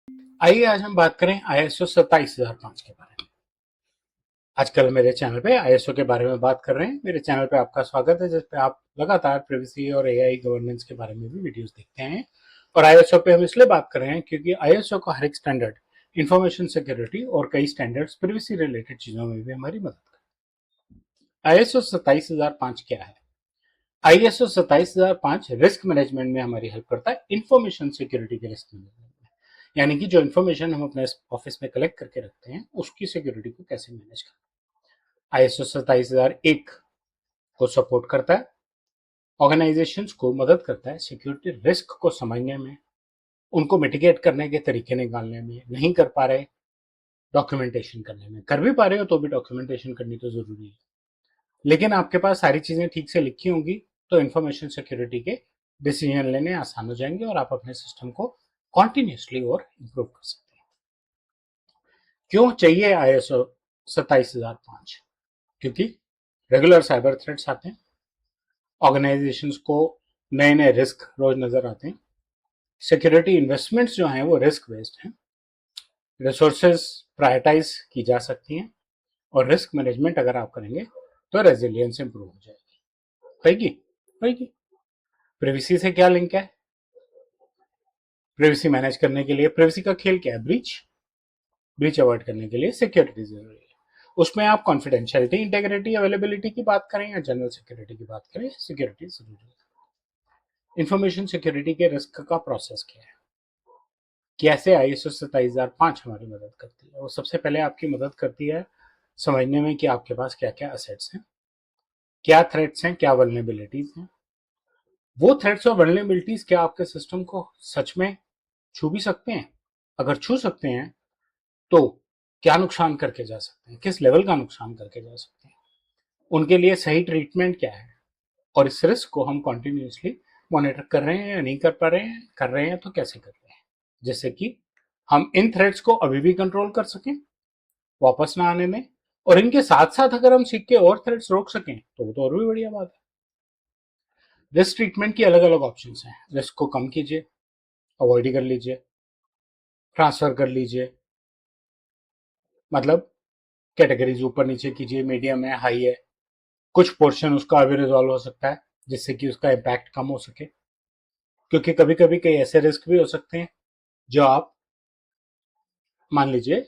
आइए आज हम बात करें आईएसओ 27005 के बारे में। आजकल मेरे चैनल पे आईएसओ के बारे में बात कर रहे हैं। मेरे चैनल पे आपका स्वागत है, जिस पे आप लगातार प्राइवेसी और एआई गवर्नेंस के बारे में भी वीडियोस देखते हैं। और आईएसओ पे हम इसलिए बात कर रहे हैं क्योंकि आईएसओ का हर एक स्टैंडर्ड इंफॉर्मेशन सिक्योरिटी और कई स्टैंडर्ड्स प्राइवेसी रिलेटेड चीजों में भी हमारी मदद करते हैं। आईएसओ 27005 क्या है? आईएसओ 27005 रिस्क मैनेजमेंट में हमारी हेल्प करता है, इंफॉर्मेशन सिक्योरिटी के रिस्क मैनेजमेंट में। यानी कि जो इन्फॉर्मेशन हम अपने ऑफिस में कलेक्ट करके रखते हैं उसकी सिक्योरिटी को कैसे मैनेज करना। आईएसओ 27001 को सपोर्ट करता है, ऑर्गेनाइजेशंस को मदद करता है सिक्योरिटी रिस्क को समझने में, उनको मिटिगेट करने के तरीके निकालने में। नहीं कर पा रहे, डॉक्यूमेंटेशन करने में। कर भी पा रहे हो तो भी डॉक्यूमेंटेशन करनी तो जरूरी है, लेकिन आपके पास सारी चीजें ठीक से लिखी होंगी तो इंफॉर्मेशन सिक्योरिटी के डिसीजन लेने आसान हो जाएंगे और आप अपने सिस्टम को कॉन्टिन्यूसली और इम्प्रूव कर सकते हैं। क्यों चाहिए आईएसओ 27005? क्योंकि रेगुलर साइबर थ्रेट्स आते हैं, ऑर्गेनाइजेशंस को नए नए रिस्क रोज नजर आते हैं, सिक्योरिटी इन्वेस्टमेंट्स जो हैं वो रिस्क बेस्ड हैं, रिसोर्सेज प्रायोरिटाइज की जा सकती हैं, और रिस्क मैनेजमेंट अगर आप करेंगे तो रेजिलियंस इंप्रूव हो जाएगी। होगी। प्राइवेसी से क्या लिंक है? प्राइवेसी मैनेज करने के लिए प्राइवेसी का खेल क्या है? ब्रीच अवॉइड करने के लिए सिक्योरिटी जरूरी है। उसमें आप कॉन्फिडेंशियलिटी, इंटेग्रिटी, अवेलेबिलिटी की बात करें या जनरल सिक्योरिटी की बात करें, सिक्योरिटी जरूरी है। इंफॉर्मेशन सिक्योरिटी के रिस्क का प्रोसेस क्या है, कैसे आईएसओ 27005 हमारी मदद करती है? वो सबसे पहले आपकी मदद करती है समझने में कि आपके पास क्या क्या असेट्स हैं, क्या थ्रेट्स हैं, क्या वल्नरेबिलिटीज हैं। वो थ्रेट्स और वल्नरेबिलिटीज क्या आपके सिस्टम को सच में छू भी सकते हैं? अगर छू सकते हैं तो क्या नुकसान करके जा सकते हैं, किस लेवल का नुकसान करके जा सकते हैं, उनके लिए सही ट्रीटमेंट क्या है, और इस रिस्क को हम कॉन्टिन्यूसली मॉनिटर कर रहे हैं या नहीं कर रहे हैं तो कैसे कर रहे हैं, जिससे कि हम इन थ्रेट्स को अभी भी कंट्रोल कर सकें, वापस ना आने में। और इनके साथ साथ अगर हम सीख के और थ्रेट्स रोक सकें तो वो तो और भी बढ़िया बात है। रिस्क ट्रीटमेंट की अलग अलग ऑप्शन हैं। रिस्क को कम कीजिए, अवॉइड कर लीजिए, ट्रांसफर कर लीजिए, मतलब कैटेगरीज ऊपर नीचे कीजिए, मीडियम है, हाई है। कुछ पोर्शन उसका अभी रिजॉल्व हो सकता है जिससे कि उसका इम्पैक्ट कम हो सके, क्योंकि कभी कभी कई ऐसे रिस्क भी हो सकते हैं जो आप मान लीजिए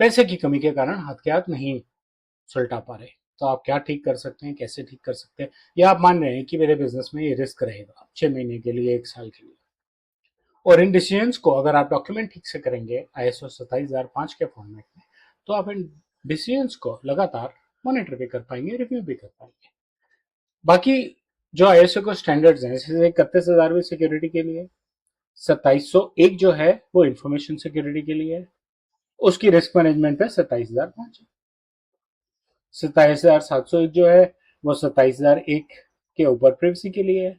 पैसे की कमी के कारण हाथ के हाथ नहीं सुलटा पा रहे, तो आप क्या ठीक कर सकते हैं, कैसे ठीक कर सकते हैं? या आप मान रहे हैं कि मेरे बिजनेस में ये रिस्क रहेगा 6 महीने के लिए, 1 साल के लिए, और इन डिसीजंस को अगर आप डॉक्यूमेंट ठीक से करेंगे आईएसओ 27005 के फॉर्मेट में, तो आप इन डिसीजंस को लगातार मॉनिटर भी कर पाएंगे, रिव्यू भी कर पाएंगे। बाकी जो आईएसओ को स्टैंडर्ड्स हैं, जैसे 31,000वीं सिक्योरिटी के लिए, 2701 जो है वो इंफॉर्मेशन सिक्योरिटी के लिए है, उसकी रिस्क मैनेजमेंट पे 27,005 है। 27,701 जो है वो 27,001 के ऊपर प्राइवेसी के लिए है,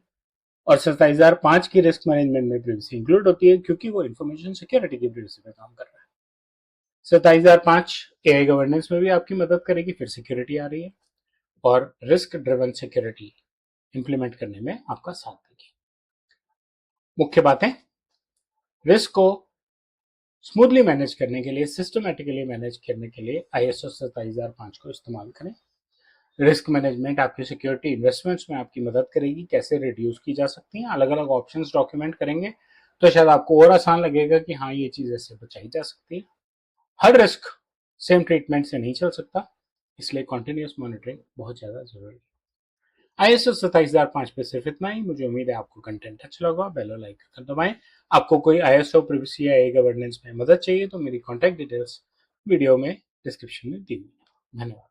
और 27,005 की रिस्क मैनेजमेंट में प्राइवेसी इंक्लूड होती है क्योंकि वो इंफॉर्मेशन सिक्योरिटी की प्राइवेसी पे काम कर रहा है। 27,005 एआई गवर्नेंस में भी आपकी मदद करेगी, फिर सिक्योरिटी आ रही है, और रिस्क ड्रिवन सिक्योरिटी इंप्लीमेंट करने में आपका साथ देगी। मुख्य बातें, रिस्क को स्मूथली मैनेज करने के लिए, सिस्टमैटिकली मैनेज करने के लिए आईएसओ 27005 को इस्तेमाल करें। रिस्क मैनेजमेंट आपकी सिक्योरिटी इन्वेस्टमेंट्स में आपकी मदद करेगी, कैसे रिड्यूस की जा सकती हैं, अलग अलग ऑप्शंस डॉक्यूमेंट करेंगे तो शायद आपको और आसान लगेगा कि हाँ ये चीज ऐसे बचाई जा सकती है। हर रिस्क सेम ट्रीटमेंट से नहीं चल सकता, इसलिए कॉन्टिन्यूस मॉनिटरिंग बहुत ज्यादा जरूरी है। आईएसओ 27005 पे सिर्फ इतना ही। मुझे उम्मीद है आपको कंटेंट अच्छा लगा। बेल और लाइक कर दबाएं। आपको कोई आईएसओ प्राइवेसी या गवर्नेंस में मदद चाहिए तो मेरी कॉन्टैक्ट डिटेल्स वीडियो में डिस्क्रिप्शन में दी हुई है। धन्यवाद।